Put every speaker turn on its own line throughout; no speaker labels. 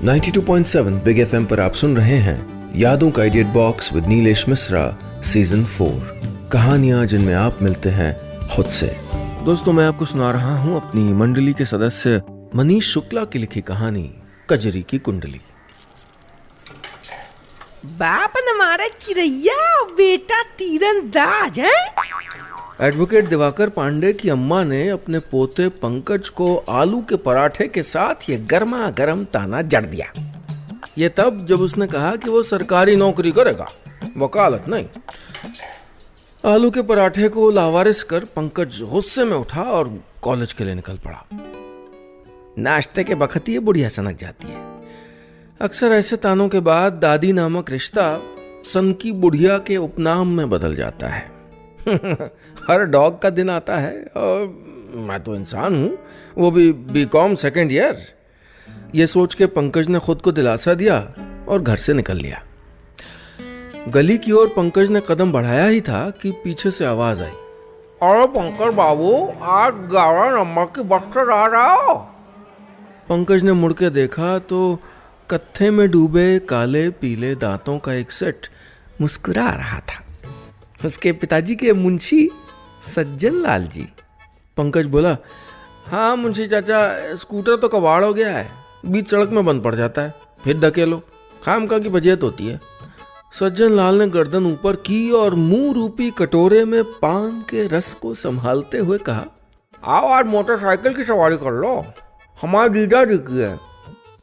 92.7 big FM पर आप सुन रहे हैं यादों का idiot box with Nilesh Mishra season 4। कहानियां जिनमें आप मिलते हैं खुद से। दोस्तों, मैं आपको सुना रहा हूं अपनी मंडली के सदस्य मनीष शुक्ला की लिखी कहानी कजरी की कुंडली।
बाप हमारा चिड़ैया बेटा तीरंदाज है।
एडवोकेट दिवाकर पांडे की अम्मा ने अपने पोते पंकज को आलू के पराठे के साथ ये गर्मा गर्म ताना जड़ दिया। ये तब जब उसने कहा कि वो सरकारी नौकरी करेगा, वकालत नहीं। आलू के पराठे को लावारिस कर पंकज गुस्से में उठा और कॉलेज के लिए निकल पड़ा। नाश्ते के बखत ये बुढ़िया सनक जाती है। अक्सर ऐसे तानों के बाद दादी नामक रिश्ता सन की बुढ़िया के उपनाम में बदल जाता है। हर डॉग का दिन आता है और मैं तो इंसान हूं, वो भी बीकॉम सेकेंड ईयर। ये सोच के पंकज ने खुद को दिलासा दिया और घर से निकल लिया। गली की ओर पंकज ने कदम बढ़ाया ही था कि पीछे से आवाज आई,
अरे पंकज बाबू, आज 11 नंबर की बस से जा रहा हो?
पंकज ने मुड़ के देखा तो कत्थे में डूबे काले पीले दांतों का एक सेट मुस्कुरा रहा था। उसके पिताजी के मुंशी सज्जन लाल जी। पंकज बोला, हाँ मुंशी चाचा, स्कूटर तो कबाड़ हो गया है, बीच सड़क में बंद पड़ जाता है, फिर धकेलो, खामखा की बजियत होती है। सज्जन लाल ने गर्दन ऊपर की और मुंह रूपी कटोरे में पान के रस को संभालते हुए कहा,
आओ आज मोटरसाइकिल की सवारी कर लो, हमारी जीजा जी की है।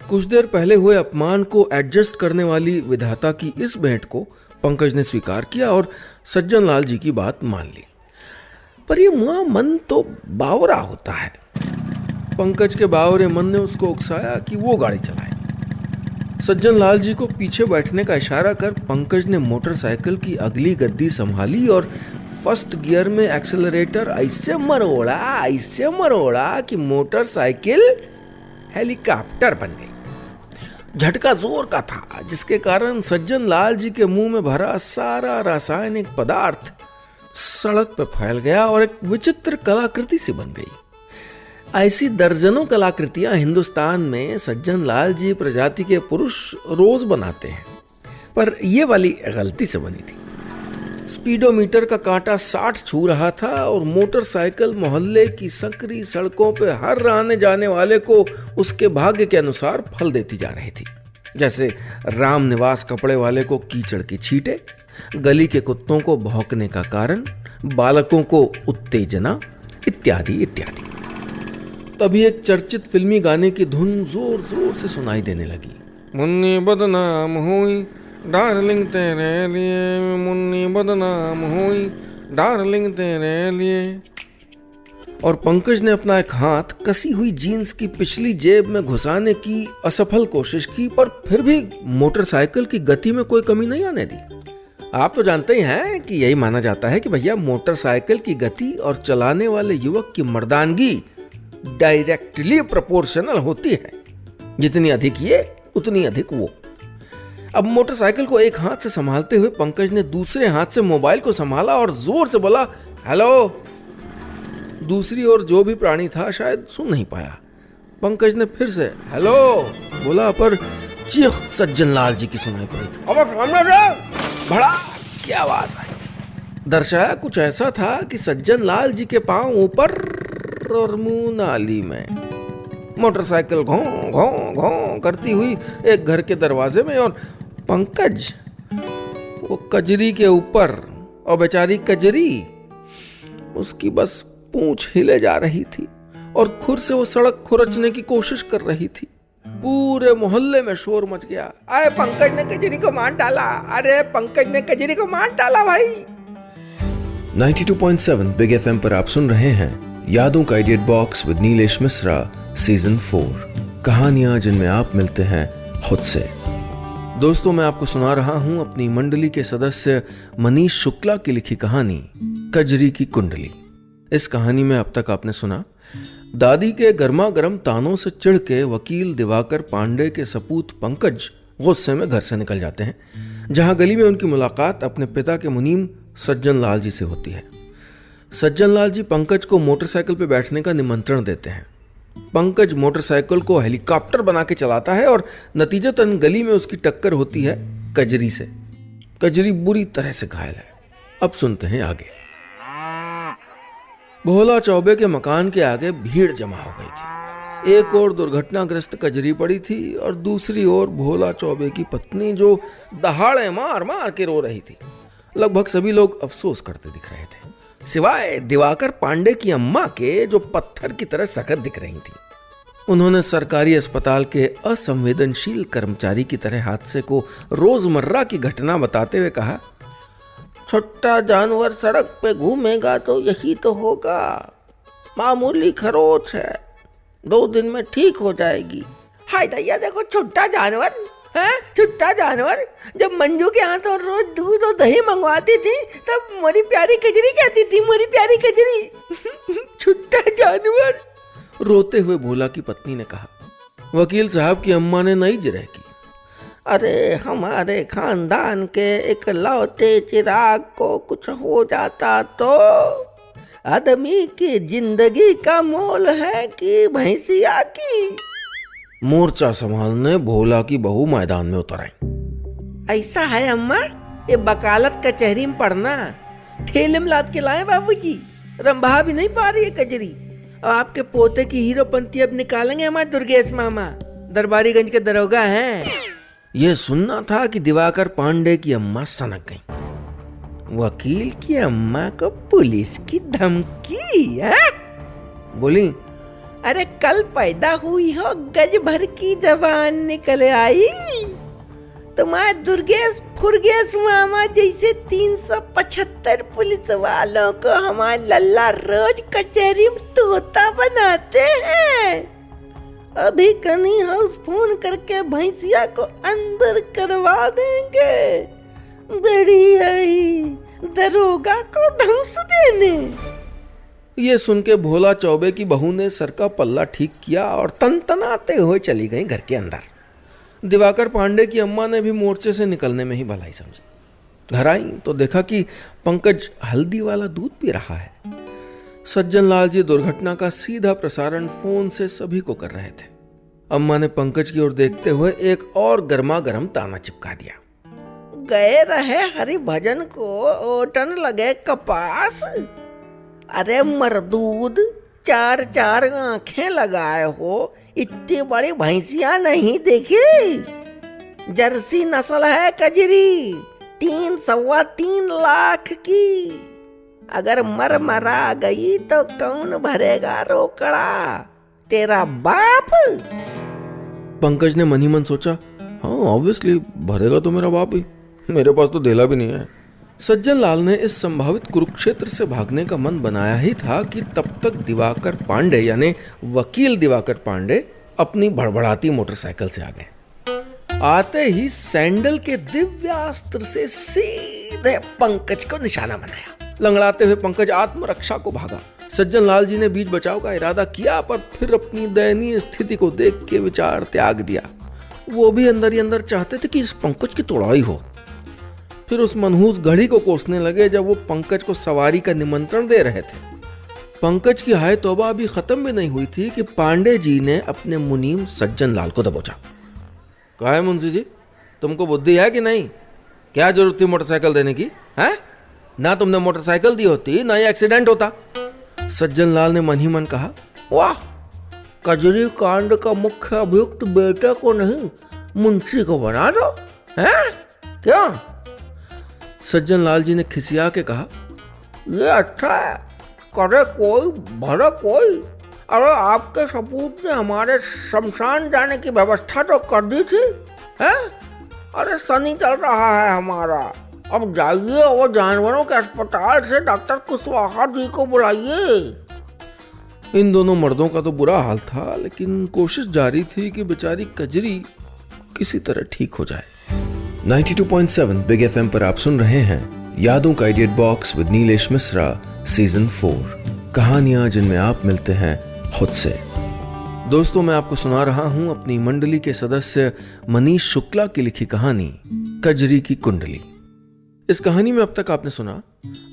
कुछ देर पहले हुए अपमान को एडजस्ट करने वाली विधाता की इस भेंट को पंकज ने स्वीकार किया और सज्जन लाल जी की बात मान ली। पर ये मुआ मन तो बावरा होता है। पंकज के बावरे मन ने उसको उकसाया कि वो गाड़ी चलाए। सज्जन लाल जी को पीछे बैठने का इशारा कर पंकज ने मोटरसाइकिल की अगली गद्दी संभाली और फर्स्ट गियर में एक्सेलरेटर ऐसे मरोड़ा कि मोटरसाइकिल हेलीकॉप्टर बन गई। झटका जोर का था, जिसके कारण सज्जन लाल जी के मुंह में भरा सारा रासायनिक पदार्थ सड़क पर फैल गया और एक विचित्र कलाकृति सी बन गई। ऐसी दर्जनों कलाकृतियां हिंदुस्तान में सज्जन लाल जी प्रजाति के पुरुष रोज बनाते हैं, पर यह वाली गलती से बनी थी। स्पीडोमीटर का कांटा 60 छू रहा था और मोटरसाइकिल मोहल्ले की सकरी सड़कों पे हर आने जाने वाले को उसके भाग्य के अनुसार फल देती जा रही थी। जैसे राम निवास कपड़े वाले को कीचड़ की छींटे, गली के कुत्तों को भौंकने का कारण, बालकों को उत्तेजना, इत्यादि इत्यादि। तभी एक चर्चित फिल्मी गाने की धुन जोर जोर से सुनाई देने लगी। मुन्नी बदनाम हुई डार्लिंग तेरे लिए, मुन्नी बदनाम हुई डार्लिंग तेरे लिए। और पंकज ने अपना एक हाथ कसी हुई जीन्स की पिछली जेब में घुसाने की असफल कोशिश की, पर फिर भी मोटरसाइकिल की गति में कोई कमी नहीं आने दी। आप तो जानते ही हैं कि यही माना जाता है कि भैया मोटरसाइकिल की गति और चलाने वाले युवक की मर्दानगी डायरेक्टली प्रोपोर्शनल होती है। जितनी अधिक ये उतनी अधिक वो। अब मोटरसाइकिल को एक हाथ से संभालते हुए पंकज ने दूसरे हाथ से मोबाइल को संभाला और जोर से बोला, हेलो। दूसरी ओर जो भी प्राणी था शायद सुन नहीं पाया। पंकज ने फिर से हेलो बोला, पर चीख सज्जन लाल जी की सुनाई पड़ी। अब सामने से भड़ा की आवाज आई। दर्शाया कुछ ऐसा था कि सज्जन लाल जी के पांव ऊपर और मुंह नाली में। मोटरसाइकिल घों घों घों करती हुई एक घर के दरवाजे में और पंकज वो कजरी के ऊपर, और बेचारी कजरी उसकी बस पूंछ हिले जा रही थी और खुर से वो सड़क खुरचने की कोशिश कर रही थी। पूरे मोहल्ले में शोर मच गया, अरे पंकज ने कजरी को मार डाला, अरे पंकज ने कजरी को मार डाला भाई। 92.7 बिग एफएम पर आप सुन रहे हैं यादों का idiot box with Nilesh Mishra season 4। कहानियां जिनमें आप मिलते हैं खुद से। दोस्तों, मैं आपको सुना रहा हूं अपनी मंडली के सदस्य मनीष शुक्ला की लिखी कहानी कजरी की कुंडली। इस कहानी में अब तक आपने सुना, दादी के गर्मा गर्म तानों से चिढ़ के वकील दिवाकर पांडे के सपूत पंकज गुस्से में घर से निकल जाते हैं, जहां गली में उनकी मुलाकात अपने पिता के मुनीम सज्जन लाल जी से होती है। सज्जन लाल जी पंकज को मोटरसाइकिल पर बैठने का निमंत्रण देते हैं। पंकज मोटरसाइकिल को हेलीकॉप्टर बना के चलाता है और नतीजतन गली में उसकी टक्कर होती है कजरी से। कजरी बुरी तरह से घायल है। अब सुनते हैं आगे। भोला चौबे के मकान के आगे भीड़ जमा हो गई थी। एक और दुर्घटनाग्रस्त कजरी पड़ी थी और दूसरी ओर भोला चौबे की पत्नी जो दहाड़े मार मार के रो रही थी। लगभग सभी लोग अफसोस करते दिख रहे थे, सिवाय दिवाकर पांडे की अम्मा के, जो पत्थर की तरह सख्त दिख रही थी। उन्होंने सरकारी अस्पताल के असंवेदनशील कर्मचारी की तरह हादसे को रोजमर्रा की घटना बताते हुए कहा, छोटा जानवर सड़क पे घूमेगा तो यही तो होगा, मामूली खरोच है, 2 दिन में ठीक हो जाएगी। हाय दैया, देखो छोटा जानवर है, छोटा जानवर। जब मंजू के यहाँ तो रोज दूध और दही मंगवाती थी तब मोरी प्यारी कजरी कहती थी, मोरी प्यारी कजरी। छोटा जानवर, रोते हुए भोला की पत्नी ने कहा। वकील साहब की अम्मा ने नई जिरह की, अरे हमारे खानदान के इकलौते चिराग को कुछ हो जाता तो आदमी की जिंदगी का मोल है कि भैंसिया की। मोर्चा संभालने भोला की बहू मैदान में उतर आई। ऐसा है अम्मा, ये वकालत कचहरी में पढ़ना, ठेले में लाद के लाए बाबूजी, रंभा भी नहीं पा रही है कजरी। और आपके पोते की हीरोपंती अब निकालेंगे हमारे दुर्गेश मामा, दरबारीगंज के दरोगा हैं। यह सुनना था कि दिवाकर पांडे की अम्मा सनक गई। वकील की अम्मा को पुलिस की धमकी है? बोली, अरे कल पैदा हुई हो, गज भर की जबान निकल आई। तुम्हारे दुर्गेश फुर्गेश मामा जैसे 375 पुलिस वालों को हमारे लल्ला रोज कचहरी में तोता बनाते हैं। अभी कनी हाउस फोन करके भैंसिया को अंदर करवा देंगे। बड़ी आई दरोगा को धमस देने। ये सुन के भोला चौबे की बहू ने सर का पल्ला ठीक किया और तनतनाते हुए चली गई घर के अंदर। दिवाकर पांडे की अम्मा ने भी मोर्चे से निकलने में ही भलाई समझी। घर आई तो देखा कि पंकज हल्दी वाला दूध पी रहा है। सज्जन लाल जी दुर्घटना का सीधा प्रसारण फोन से सभी को कर रहे थे। अम्मा ने पंकज की ओर देखते हुए एक और गर्मा गर्म ताना चिपका दिया, गए रहे हरि भजन को ओटन लगे कपास। अरे मरदूद, 4 आंखें लगाए हो, इतनी बड़ी भैंसिया नहीं देखी। जर्सी नस्ल है कजरी, 3-3.25 लाख की। अगर मरा गई तो कौन भरेगा रोकड़ा, तेरा बाप? पंकज ने मन ही मन सोचा, हाँ ऑब्वियसली भरेगा तो मेरा बाप ही, मेरे पास तो धेला भी नहीं है। सज्जन लाल ने इस संभावित कुरुक्षेत्र से भागने का मन बनाया ही था कि तब तक दिवाकर पांडे यानी वकील दिवाकर पांडे अपनी भड़बड़ाती मोटरसाइकिल से आ गए। आते ही सैंडल के दिव्यास्त्र से सीधे पंकज को निशाना बनाया। लंगड़ाते हुए पंकज आत्मरक्षा को भागा। सज्जन लाल जी ने बीच बचाव का इरादा किया, पर फिर अपनी दयनीय स्थिति को देख के विचार त्याग दिया। वो भी अंदर ही अंदर चाहते थे कि इस पंकज की तोड़ाई हो। फिर उस मनहूस घड़ी को कोसने लगे जब वो पंकज को सवारी का निमंत्रण दे रहे थे। पंकज की हाय तौबा अभी खत्म भी नहीं हुई थी कि पांडे जी ने अपने मुनीम सज्जन लाल को दबोचा। कहा है मुंशी जी, तुमको बुद्धि है कि नहीं? क्या जरूरत थी मोटरसाइकिल देने की? है ना, तुमने मोटरसाइकिल दी होती ना ये एक्सीडेंट होता। सज्जन लाल ने मन ही मन कहा, वाह, कजरी कांड का मुख्य अभियुक्त बेटे को नहीं मुंशी को बना दो, है क्यों? सज्जन लाल जी ने खिसिया के कहा, ये अच्छा है, करे कोई भरे कोई। अरे आपके सपूत ने हमारे शमशान जाने की व्यवस्था तो कर दी थी, है? अरे सनी चल रहा है हमारा। अब जाइए और जानवरों के अस्पताल से डॉक्टर कुशवाहा जी को बुलाइए। इन दोनों मर्दों का तो बुरा हाल था, लेकिन कोशिश जारी थी कि बेचारी कजरी किसी तरह ठीक हो जाए।
92.7 बिग एफएम पर आप सुन रहे हैं यादों का idiot box with Nilesh Mishra season 4, कहानियां जिनमें आप मिलते हैं खुद से।
दोस्तों, मैं आपको सुना रहा हूं अपनी मंडली के सदस्य मनीष शुक्ला की लिखी कहानी कजरी की कुंडली। इस कहानी में अब तक आपने सुना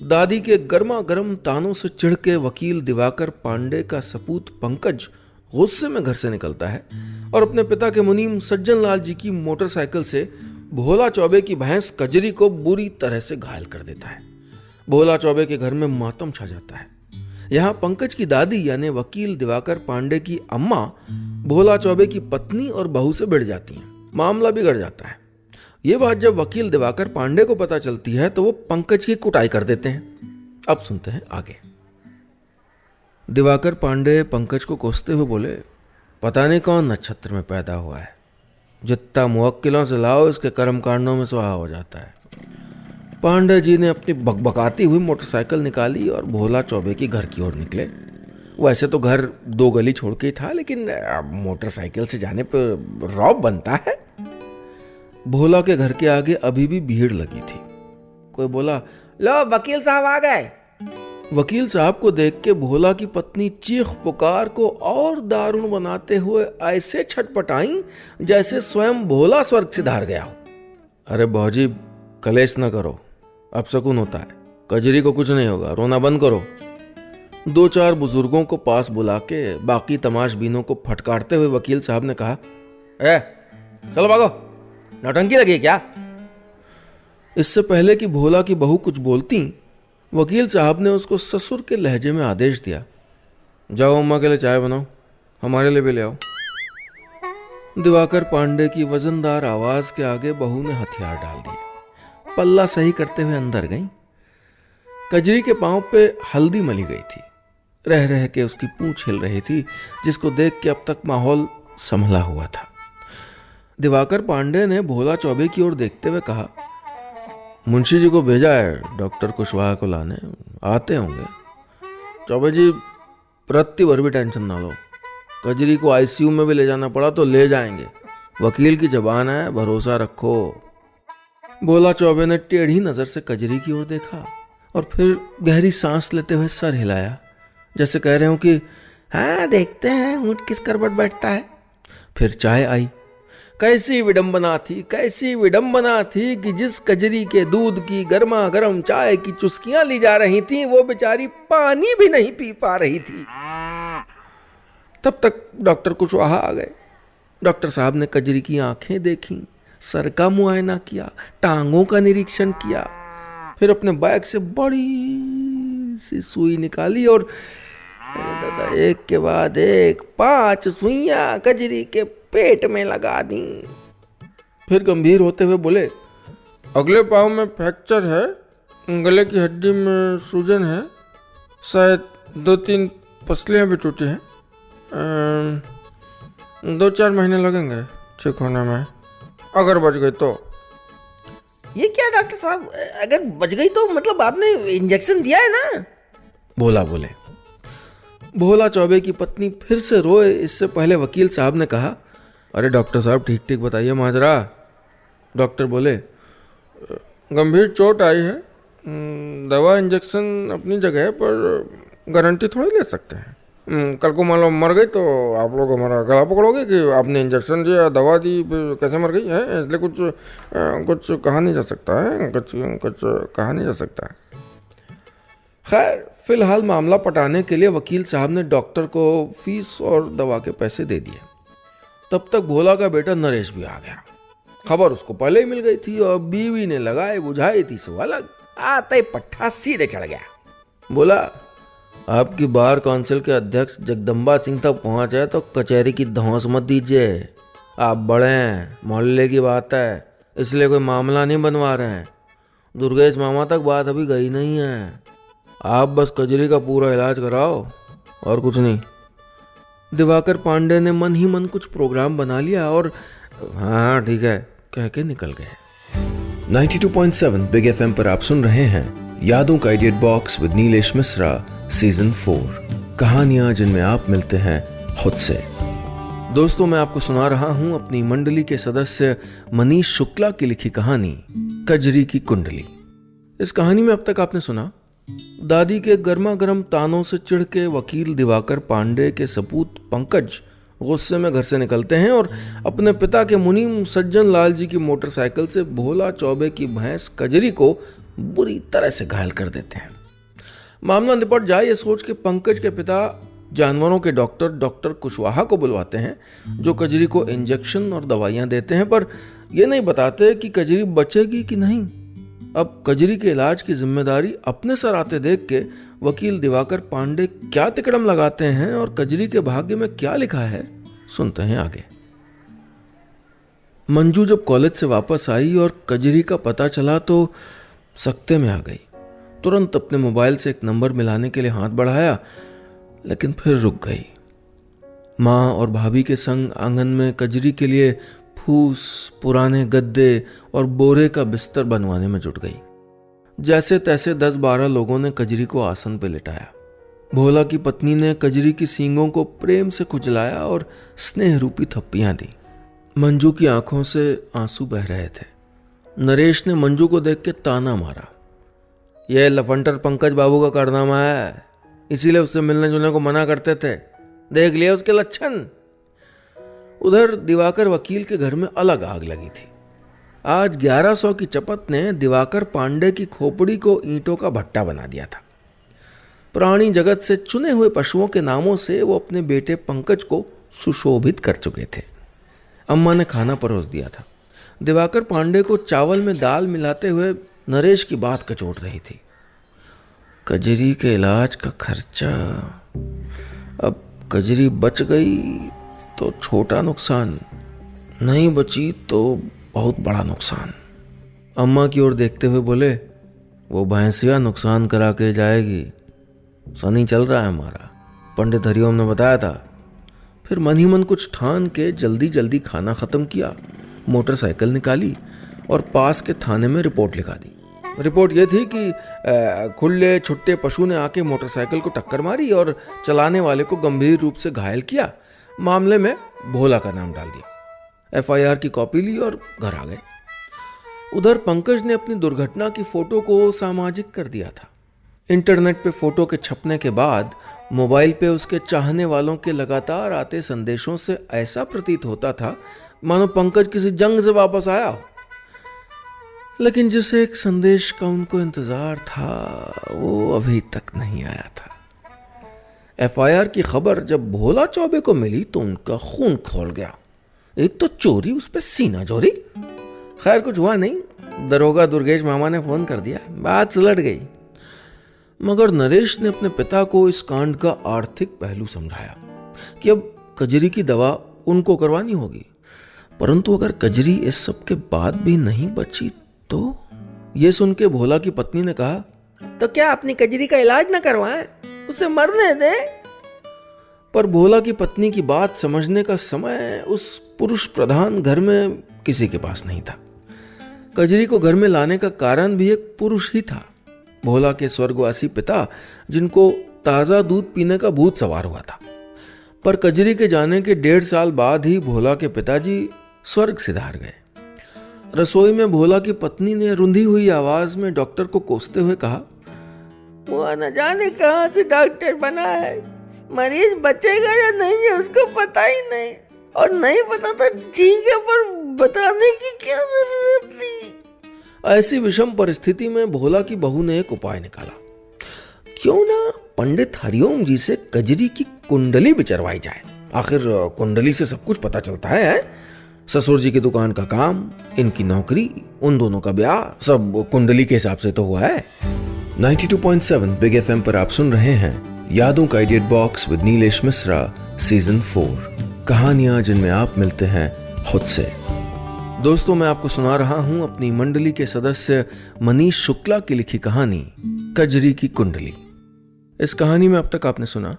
दादी के गर्मा गर्म तानों से चिढ़ के वकील दिवाकर पांडे का सपूत पंकज गुस्से में घर से निकलता है और अपने पिता के मुनीम सज्जन लाल जी की मोटरसाइकिल से भोला चौबे की भैंस कजरी को बुरी तरह से घायल कर देता है। भोला चौबे के घर में मातम छा जाता है। यहाँ पंकज की दादी यानी वकील दिवाकर पांडे की अम्मा भोला चौबे की पत्नी और बहू से भिड़ जाती हैं। मामला बिगड़ जाता है। ये बात जब वकील दिवाकर पांडे को पता चलती है तो वो पंकज की कुटाई कर देते हैं। अब सुनते हैं आगे। दिवाकर पांडे पंकज को कोसते हुए बोले, पता नहीं कौन नक्षत्र में पैदा हुआ है, जितना मुवक्किलों से लाओ इसके कर्म कांडों में सुहा हो जाता है। पांडे जी ने अपनी बकबकाती हुई मोटरसाइकिल निकाली और भोला चौबे की घर की ओर निकले। वैसे तो घर 2 गली छोड़ के ही था, लेकिन मोटरसाइकिल से जाने पर रौब बनता है। भोला के घर के आगे अभी भी भीड़ लगी थी। कोई बोला,
लो वकील साहब आ गए।
वकील साहब को देख के भोला की पत्नी चीख पुकार को और दारुण बनाते हुए ऐसे छटपटाई जैसे स्वयं भोला स्वर्ग से धार गया हो। अरे भौजी, कलेश न करो, अब शकुन होता है, कजरी को कुछ नहीं होगा, रोना बंद करो। 2-4 बुजुर्गों को पास बुला के बाकी तमाशबीनों को फटकारते हुए वकील साहब ने कहा, चलो भागो, नौटंकी लगी क्या? इससे पहले कि भोला की बहू कुछ बोलती, वकील साहब ने उसको ससुर के लहजे में आदेश दिया, जाओ अम्मा के लिए चाय बनाओ, हमारे लिए भी ले आओ। दिवाकर पांडे की वजनदार आवाज के आगे बहू ने हथियार डाल दिए। पल्ला सही करते हुए अंदर गई। कजरी के पांव पे हल्दी मली गई थी। रह रह के उसकी पूंछ हिल रही थी, जिसको देख के अब तक माहौल संभला हुआ था। दिवाकर पांडे ने भोला चौबे की ओर देखते हुए कहा, मुंशी जी को भेजा है डॉक्टर कुशवाहा को लाने, आते होंगे। चौबे जी, रत्ती भर भी टेंशन ना लो, कजरी को आईसीयू में भी ले जाना पड़ा तो ले जाएंगे, वकील की जबान है, भरोसा रखो। भोला चौबे ने टेढ़ी नजर से कजरी की ओर देखा और फिर गहरी सांस लेते हुए सर हिलाया, जैसे कह रहे हो कि हाँ, देखते हैं ऊंट किस करवट बैठता है। फिर चाय आई। कैसी विडंबना थी, कैसी विडंबना थी कि जिस कजरी के दूध की गर्मा गर्म चाय की चुस्कियां ली जा रही थी, वो बेचारी पानी भी नहीं पी पा रही थी। तब तक डॉक्टर कुशवाहा आ गए। डॉक्टर साहब ने कजरी की आंखें देखी, सर का मुआयना किया, टांगों का निरीक्षण किया, फिर अपने बैग से बड़ी सी सुई निकाली और दादा एक के बाद एक 5 सुइयां कजरी के पेट में लगा दी। फिर गंभीर होते हुए बोले,
अगले पाँव में फ्रैक्चर है, गले की हड्डी में सूजन है, शायद 2-3 पसलियाँ भी टूटी हैं, 2-4 महीने लगेंगे ठीक होने में, अगर बच गई तो।
ये क्या डॉक्टर साहब, अगर बच गई तो मतलब आपने इंजेक्शन दिया है ना?
भोला बोले। भोला चौबे की पत्नी फिर से रोए, इससे पहले वकील साहब ने कहा, अरे डॉक्टर साहब ठीक ठीक बताइए माजरा। डॉक्टर बोले,
गंभीर चोट आई है, दवा इंजेक्शन अपनी जगह है, पर गारंटी थोड़ी ले सकते हैं। कल को मान लो मर गई तो आप लोग हमारा गला पकड़ोगे कि आपने इंजेक्शन दिया, दवा दी, कैसे मर गई है, इसलिए कुछ कहा नहीं जा सकता है, कुछ कहा नहीं जा सकता है।
खैर, फिलहाल मामला पटाने के लिए वकील साहब ने डॉक्टर को फीस और दवा के पैसे दे दिए। तब तक भोला का बेटा नरेश भी आ गया। खबर उसको पहले ही मिल गई थी और बीवी ने लगाई बुझाई थी सो अलग।
आते पट्टा सीधे चढ़ गया।
बोला, आपकी बार काउंसिल के अध्यक्ष जगदम्बा सिंह तक पहुंचे तो कचहरी की धौंस मत दीजिए। आप बड़े हैं, मोहल्ले की बात है, इसलिए कोई मामला नहीं बनवा रहे हैं। दुर्गेश मामा तक बात अभी गई नहीं है। आप बस कजरी का पूरा इलाज कराओ और कुछ नहीं। दिवाकर पांडे ने मन ही मन कुछ प्रोग्राम बना लिया और हाँ ठीक है कह के निकल गए।
92.7 बिग एफएम पर आप सुन रहे हैं यादों का idiot box with Nilesh Mishra season 4, कहानियां जिनमें आप मिलते हैं खुद से।
दोस्तों, मैं आपको सुना रहा हूं अपनी मंडली के सदस्य मनीष शुक्ला की लिखी कहानी कजरी की कुंडली। इस कहानी में अब तक आपने सुना, दादी के गर्मा गर्म तानों से चिढ़ के वकील दिवाकर पांडे के सपूत पंकज गुस्से में घर से निकलते हैं और अपने पिता के मुनीम सज्जन लाल जी की मोटरसाइकिल से भोला चौबे की भैंस कजरी को बुरी तरह से घायल कर देते हैं। मामला निपट जाए ये सोच के पंकज के पिता जानवरों के डॉक्टर कुशवाहा को बुलवाते हैं, जो कजरी को इंजेक्शन और दवाइयां देते हैं, पर ये नहीं बताते कि कजरी बचेगी कि नहीं। अब कजरी के इलाज की जिम्मेदारी अपने सर आते देख के वकील दिवाकर पांडे क्या तिकड़म लगाते हैं और कजरी के भाग्य में क्या लिखा है, सुनते हैं आगे। मंजू जब कॉलेज से वापस आई और कजरी का पता चला तो सकते में आ गई। तुरंत अपने मोबाइल से एक नंबर मिलाने के लिए हाथ बढ़ाया, लेकिन फिर रुक गई। माँ और भाभी के संग आंगन में कजरी के लिए फूस, पुराने गद्दे और बोरे का बिस्तर बनवाने में जुट गई। जैसे तैसे 10-12 लोगों ने कजरी को आसन पे लिटाया। भोला की पत्नी ने कजरी की सींगों को प्रेम से खुजलाया और स्नेह रूपी थप्पियां दी। मंजू की आंखों से आंसू बह रहे थे। नरेश ने मंजू को देख के ताना मारा, यह लफंटर पंकज बाबू का कारनामा है, इसीलिए उससे मिलने जुलने को मना करते थे, देख लिया उसके लक्षण। उधर दिवाकर वकील के घर में अलग आग लगी थी। आज 1100 की चपत ने दिवाकर पांडे की खोपड़ी को ईंटों का भट्टा बना दिया था। प्राणी जगत से चुने हुए पशुओं के नामों से वो अपने बेटे पंकज को सुशोभित कर चुके थे। अम्मा ने खाना परोस दिया था। दिवाकर पांडे को चावल में दाल मिलाते हुए नरेश की बात कचोट रही थी। कजरी के इलाज का खर्चा, अब कजरी बच गई तो छोटा नुकसान, नहीं बची तो बहुत बड़ा नुकसान। अम्मा की ओर देखते हुए बोले, वो भैंसिया नुकसान करा के जाएगी, शनि चल रहा है हमारा, पंडित हरिओम ने बताया था। फिर मन ही मन कुछ ठान के जल्दी जल्दी खाना खत्म किया, मोटरसाइकिल निकाली और पास के थाने में रिपोर्ट लिखा दी। रिपोर्ट ये थी कि खुले छुट्टे पशु ने आके मोटरसाइकिल को टक्कर मारी और चलाने वाले को गंभीर रूप से घायल किया। मामले में भोला का नाम डाल दिया। FIR की कॉपी ली और घर आ गए। उधर पंकज ने अपनी दुर्घटना की फोटो को सामाजिक कर दिया था। इंटरनेट पे फोटो के छपने के बाद मोबाइल पे उसके चाहने वालों के लगातार आते संदेशों से ऐसा प्रतीत होता था मानो पंकज किसी जंग से वापस आया हो। लेकिन जिस एक संदेश का उनको इंतजार था वो अभी तक नहीं आया था। FIR की खबर जब भोला चौबे को मिली तो उनका खून खौल गया। एक तो चोरी, उस पर सीना चोरी। खैर कुछ हुआ नहीं, दरोगा दुर्गेश मामा ने फोन कर दिया, बात सुलट गई। मगर नरेश ने अपने पिता को इस कांड का आर्थिक पहलू समझाया कि अब कजरी की दवा उनको करवानी होगी, परंतु अगर कजरी इस सब के बाद भी नहीं बची तो। ये सुन के भोला की पत्नी ने कहा,
तो क्या अपनी कजरी का इलाज न करवाएं, उसे मरने दें।
पर भोला की पत्नी की बात समझने का समय उस पुरुष प्रधान घर में किसी के पास नहीं था। कजरी को घर में लाने का कारण भी एक पुरुष ही था, भोला के स्वर्गवासी पिता, जिनको ताजा दूध पीने का भूत सवार हुआ था। पर कजरी के जाने के 1.5 साल बाद ही भोला के पिताजी स्वर्ग सिधार गए। रसोई में भोला की पत्नी ने रुंधी हुई आवाज में डॉक्टर को कोसते हुए कहा,
वो न जाने कहां से डॉक्टर बना है, मरीज बचेगा या नहीं है उसको पता ही नहीं, और नहीं पता तो ठीक है, पर बताने की क्या जरूरत थी।
ऐसी विषम परिस्थिति में भोला की बहू ने एक उपाय निकाला, क्यों ना पंडित हरिओम जी से कजरी की कुंडली बिचरवाई जाए। आखिर कुंडली से सब कुछ पता चलता है। ससुर जी की दुकान का काम, इनकी नौकरी, उन दोनों का ब्याह, सब कुंडली के हिसाब से तो हुआ है।
92.7 बिग FM पर आप सुन रहे हैं यादों का idiot box with Nilesh Mishra season 4, कहानियां जिनमें आप मिलते हैं खुद से।
दोस्तों, मैं आपको सुना रहा हूं अपनी मंडली के सदस्य मनीष शुक्ला की लिखी कहानी कजरी की कुंडली। इस कहानी में अब तक आपने सुना,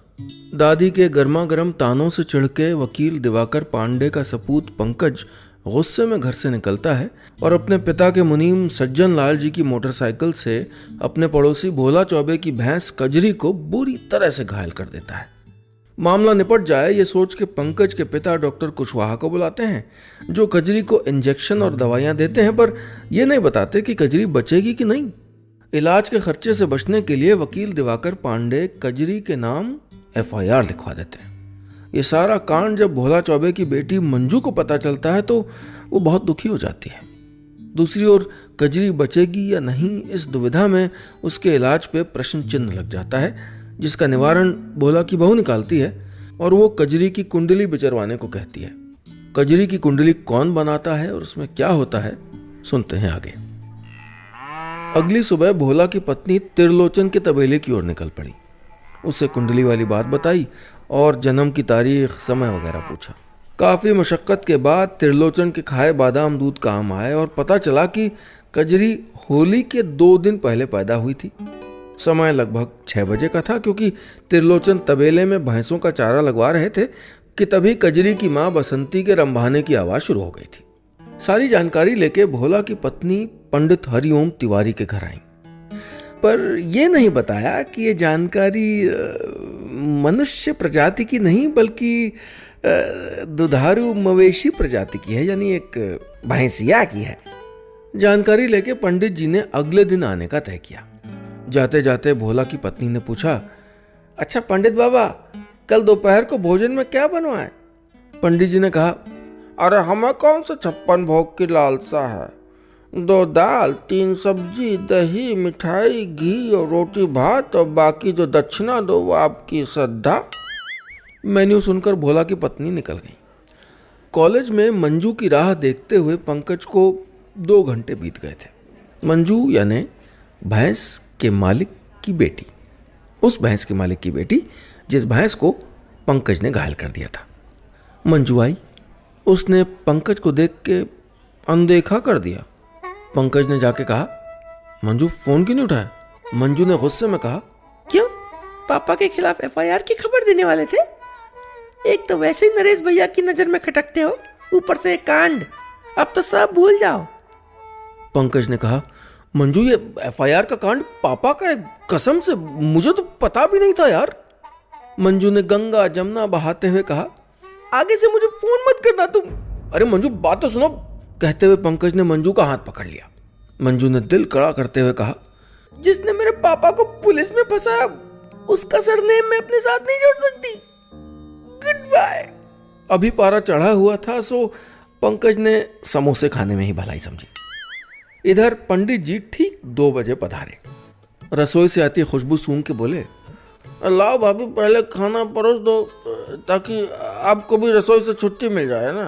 दादी के गर्मा गर्म तानों से चिढ़ के वकील दिवाकर पांडे का सपूत पंकज गुस्से में घर से निकलता है और अपने पिता के मुनीम सज्जन लाल जी की मोटरसाइकिल से अपने पड़ोसी भोला चौबे की भैंस कजरी को बुरी तरह से घायल कर देता है। मामला निपट जाए ये सोच के पंकज के पिता डॉक्टर कुशवाहा को बुलाते हैं, जो कजरी को इंजेक्शन और दवाइयां देते हैं, पर यह नहीं बताते कि कजरी बचेगी कि नहीं। इलाज के खर्चे से बचने के लिए वकील दिवाकर पांडे कजरी के नाम FIR लिखवा देते हैं। ये सारा कांड जब भोला चौबे की बेटी मंजू को पता चलता है तो वो बहुत दुखी हो जाती है। दूसरी ओर कजरी बचेगी या नहीं, इस दुविधा में उसके इलाज पे प्रश्न चिन्ह लग जाता है, जिसका निवारण भोला की बहू निकालती है और वो कजरी की कुंडली बिचरवाने को कहती है। कजरी की कुंडली कौन बनाता है और उसमें क्या होता है, सुनते हैं आगे। अगली सुबह भोला की पत्नी त्रिलोचन के तबेले की ओर निकल पड़ी। उसे कुंडली वाली बात बताई और जन्म की तारीख, समय वगैरह पूछा। काफ़ी मशक्क़त के बाद त्रिलोचन के खाए बादाम दूध काम आए और पता चला कि कजरी होली के 2 दिन पहले पैदा हुई थी। समय लगभग 6 बजे का था, क्योंकि त्रिलोचन तबेले में भैंसों का चारा लगवा रहे थे कि तभी कजरी की माँ बसंती के रंभाने की आवाज़ शुरू हो गई थी। सारी जानकारी लेके भोला की पत्नी पंडित हरिओम तिवारी के घर आई, पर यह नहीं बताया कि ये जानकारी मनुष्य प्रजाति की नहीं बल्कि दुधारू मवेशी प्रजाति की है, यानी एक भैंसिया की है। जानकारी लेके पंडित जी ने अगले दिन आने का तय किया। जाते जाते भोला की पत्नी ने पूछा, अच्छा पंडित बाबा, कल दोपहर को भोजन में क्या बनवाएं? पंडित जी ने कहा,
अरे हमें कौन सा 56 भोग की लालसा है। 2 दाल, 3 सब्जी, दही, मिठाई, घी और रोटी भात, और बाकी जो दक्षिणा दो वो आपकी श्रद्धा।
मेन्यू सुनकर भोला की पत्नी निकल गई। कॉलेज में मंजू की राह देखते हुए पंकज को 2 घंटे बीत गए थे। मंजू यानी भैंस के मालिक की बेटी, उस भैंस के मालिक की बेटी जिस भैंस को पंकज ने घायल कर दिया था। मंजू आई, उसने पंकज को देख के अनदेखा कर दिया। पंकज ने जाके कहा, मंजू फोन क्यों नहीं उठाया? मंजू ने गुस्से में कहा,
क्यों? पापा के खिलाफ एफआईआर की खबर देने वाले थे? एक तो वैसे ही नरेश भैया की नजर में खटकते हो, ऊपर से एक कांड, अब तो सब भूल जाओ।
पंकज ने कहा, मंजू ये एफआईआर का कांड पापा का है, कसम से मुझे तो पता भी नहीं था यार। मंजू ने गंगा जमुना बहाते हुए कहा,
आगे से मुझे फोन मत करना तुम।
अरे मंजू बात तो सुनो, कहते हुए पंकज ने मंजू का हाथ पकड़ लिया। मंजू ने दिल कड़ा करते हुए कहा,
जिसने मेरे पापा को पुलिस में फंसाया उसका सरनेम मैं अपने साथ नहीं जोड़ सकती। Good bye.
अभी पारा चढ़ा हुआ था, सो पंकज ने समोसे खाने में ही भलाई समझी। इधर पंडित जी ठीक 2 बजे पधारे। रसोई से आती खुशबू सूंघ के बोले,
लाओ भाभी, पहले खाना परोस दो ताकि आपको भी रसोई से छुट्टी मिल जाए ना।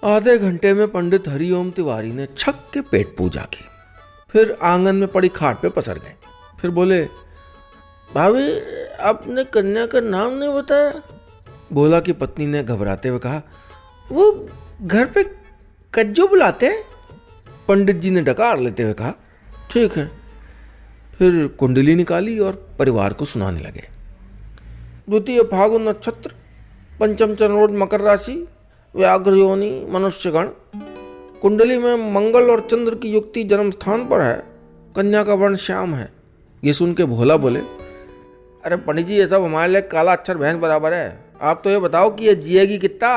आधे घंटे में पंडित हरिओम तिवारी ने छक के पेट पूजा की, फिर आंगन में पड़ी खाट पे पसर गए। फिर बोले,
भाभी आपने कन्या का नाम नहीं बताया?
भोला की पत्नी ने घबराते हुए कहा,
वो घर पे कज्जू बुलाते हैं।
पंडित जी ने डकार लेते हुए कहा, ठीक है। फिर कुंडली निकाली और परिवार को सुनाने लगे।
2 फागुन नक्षत्र, पंचम चंद्रोद मकर राशि, व्याघ्र योनि मनुष्यगण। कुंडली में मंगल और चंद्र की युक्ति जन्म स्थान पर है। कन्या का वर्ण श्याम है।
ये सुन के भोला बोले,
अरे पंडित जी, ये सब हमारे लिए काला अक्षर भैंस बराबर है। आप तो ये बताओ कि ये जिएगी कितना?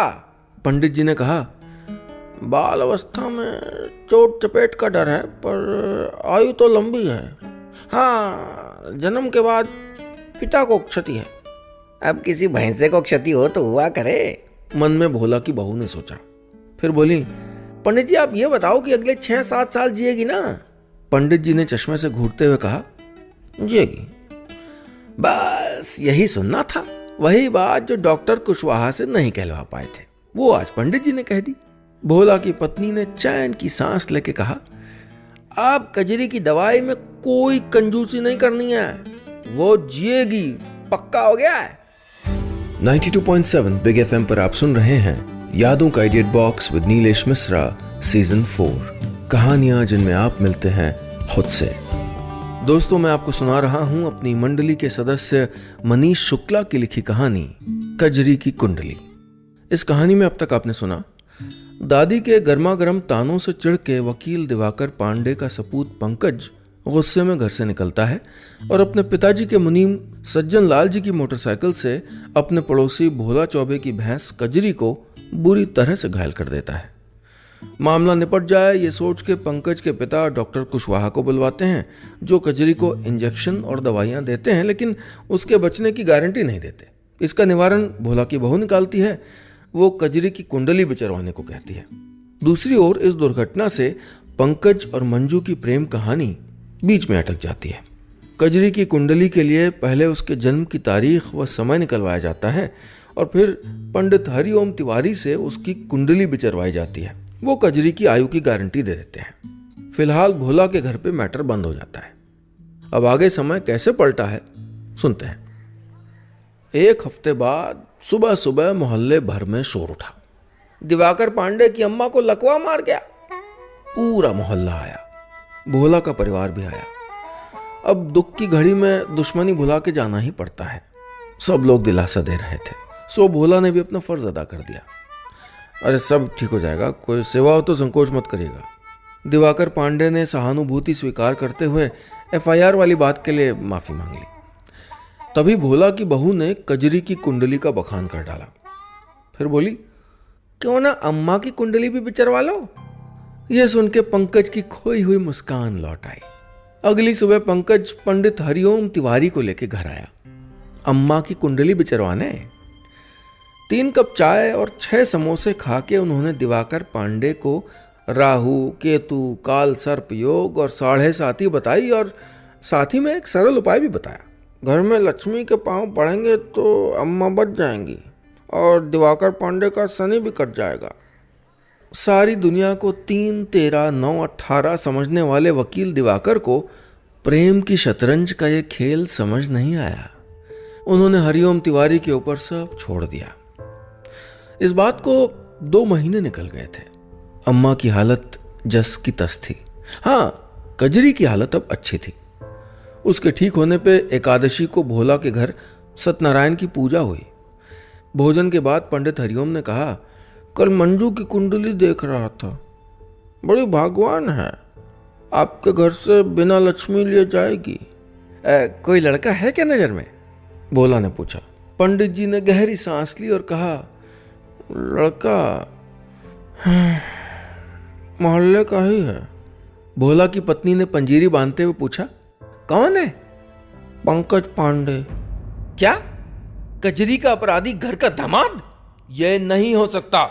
पंडित जी ने कहा,
बाल अवस्था में चोट चपेट का डर है, पर आयु तो लंबी है। हाँ, जन्म के बाद पिता को क्षति है।
अब किसी भैंसे को क्षति हो तो हुआ करे,
मन में भोला की बहू ने सोचा। फिर बोली,
पंडित जी आप ये बताओ कि अगले 6-7 साल जिएगी ना?
पंडित जी ने चश्मे से घूरते हुए कहा,
जिएगी।
बस यही सुनना था। वही बात जो डॉक्टर कुशवाहा से नहीं कहलवा पाए थे, वो आज पंडित जी ने कह दी। भोला की पत्नी ने चैन की सांस लेके कहा, आप कजरी की दवाई में कोई कंजूसी नहीं करनी है, वो जिएगी, पक्का हो गया है।
92.7 बिग एफएम पर आप सुन रहे हैं यादों का idiot box with Nilesh Mishra season 4, कहानियां जिनमें आप मिलते हैं खुद से।
दोस्तों, मैं आपको सुना रहा हूं अपनी मंडली के सदस्य मनीष शुक्ला की लिखी कहानी कजरी की कुंडली। इस कहानी में अब तक आपने सुना, दादी के गर्मा गर्म तानों से चिढ़ के वकील दिवाकर पांडे का सपूत पंकज गुस्से में घर से निकलता है और अपने पिताजी के मुनीम सज्जन लाल जी की मोटरसाइकिल से अपने पड़ोसी भोला चौबे की भैंस कजरी को बुरी तरह से घायल कर देता है। मामला निपट जाए ये सोच के पंकज के पिता डॉक्टर कुशवाहा को बुलवाते हैं, जो कजरी को इंजेक्शन और दवाइयां देते हैं, लेकिन उसके बचने की गारंटी नहीं देते। इसका निवारण भोला की बहू निकालती है। वो कजरी की कुंडली बिचरवाने को कहती है। दूसरी ओर इस दुर्घटना से पंकज और मंजू की प्रेम कहानी बीच में अटक जाती है। कजरी की कुंडली के लिए पहले उसके जन्म की तारीख व समय निकलवाया जाता है और फिर पंडित हरिओम तिवारी से उसकी कुंडली बिचरवाई जाती है। वो कजरी की आयु की गारंटी दे देते हैं। फिलहाल भोला के घर पे मैटर बंद हो जाता है। अब आगे समय कैसे पलटा है सुनते हैं। एक हफ्ते बाद सुबह सुबह मोहल्ले भर में शोर उठा। दिवाकर पांडे की अम्मा को लकवा मार गया। पूरा मोहल्ला आया, भोला का परिवार भी आया। अब दुख की घड़ी में दुश्मनी भुला के जाना ही पड़ता है। सब लोग दिलासा दे रहे थे, सो भोला ने भी अपना फर्ज अदा कर दिया। अरे सब ठीक हो जाएगा, कोई सेवा हो तो संकोच मत करिएगा। दिवाकर पांडे ने सहानुभूति स्वीकार करते हुए एफआईआर वाली बात के लिए माफी मांग ली। तभी भोला की बहू ने कजरी की कुंडली का बखान कर डाला। फिर बोली, क्यों ना अम्मा की कुंडली भी बिचरवा लो। यह सुन के पंकज की खोई हुई मुस्कान लौट आई। अगली सुबह पंकज पंडित हरिओम तिवारी को लेकर घर आया, अम्मा की कुंडली बिचरवाने। 3 कप चाय और 6 समोसे खा के उन्होंने दिवाकर पांडे को राहु, केतु, काल सर्प योग और 7.5 बताई और साथ ही में एक सरल उपाय भी बताया। घर में लक्ष्मी के पांव पड़ेंगे तो अम्मा बच जाएंगी और दिवाकर पांडे का शनि भी कट जाएगा। सारी दुनिया को 3, 13, 9, 18 समझने वाले वकील दिवाकर को प्रेम की शतरंज का ये खेल समझ नहीं आया। उन्होंने हरिओम तिवारी के ऊपर सब छोड़ दिया। इस बात को 2 महीने निकल गए थे। अम्मा की हालत जस की तस थी। हाँ, कजरी की हालत अब अच्छी थी। उसके ठीक होने पे एकादशी को भोला के घर सत्यनारायण की पूजा हुई। भोजन के बाद पंडित हरिओम ने कहा, कल मंजू की कुंडली देख रहा था, बड़ी भाग्यवान है, आपके घर से बिना लक्ष्मी लिए जाएगी। कोई लड़का है क्या नजर में? भोला ने पूछा। पंडित जी ने गहरी सांस ली और कहा,
लड़का मोहल्ले का ही है।
भोला की पत्नी ने पंजीरी बांधते हुए पूछा, कौन है?
पंकज पांडे।
क्या? कजरी का अपराधी घर का दामाद? यह नहीं हो सकता,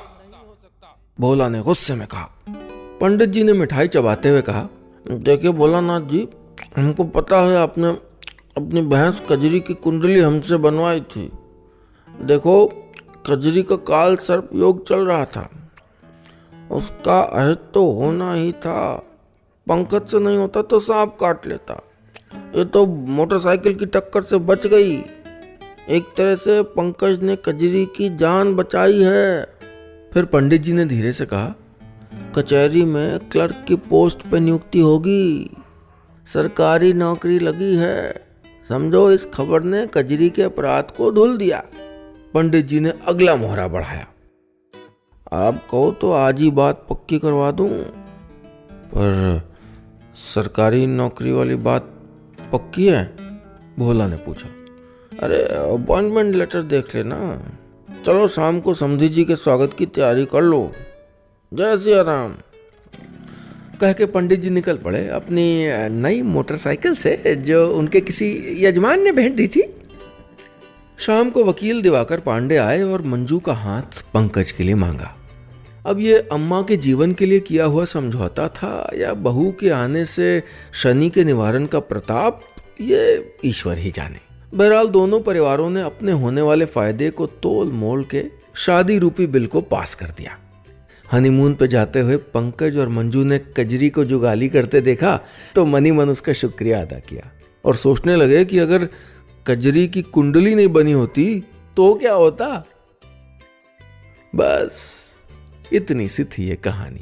भोला ने गुस्से में कहा।
पंडित जी ने मिठाई चबाते हुए कहा, देखिए भोलानाथ जी, हमको पता है आपने अपनी भैंस कजरी की कुंडली हमसे बनवाई थी। देखो, कजरी का काल सर्प योग चल रहा था, उसका अहित तो होना ही था। पंकज से नहीं होता तो सांप काट लेता। ये तो मोटरसाइकिल की टक्कर से बच गई। एक तरह से पंकज ने कजरी की जान बचाई है।
फिर पंडित जी ने धीरे से कहा,
कचहरी में क्लर्क की पोस्ट पे नियुक्ति होगी, सरकारी नौकरी लगी है। समझो इस खबर ने कजरी के अपराध को धुल दिया।
पंडित जी ने अगला मोहरा बढ़ाया।
आप कहो तो आज ही बात पक्की करवा दूं, पर सरकारी नौकरी वाली बात पक्की है?
भोला ने पूछा।
अरे अपॉइंटमेंट लेटर देख लेना। चलो शाम को समधी जी के स्वागत की तैयारी कर लो। जय सिया राम।
कह के पंडित जी निकल पड़े अपनी नई मोटरसाइकिल से जो उनके किसी यजमान ने भेंट दी थी। शाम को वकील दिवाकर पांडे आए और मंजू का हाथ पंकज के लिए मांगा। अब ये अम्मा के जीवन के लिए किया हुआ समझौता था या बहू के आने से शनि के निवारण का प्रताप, ये ईश्वर ही जाने। बहरहाल दोनों परिवारों ने अपने होने वाले फायदे को तोल मोल के शादी रूपी बिल को पास कर दिया। हनीमून पे जाते हुए पंकज और मंजू ने कजरी को जो गाली करते देखा तो मनी मन उसका शुक्रिया अदा किया और सोचने लगे कि अगर कजरी की कुंडली नहीं बनी होती तो क्या होता। बस इतनी सी थी ये कहानी।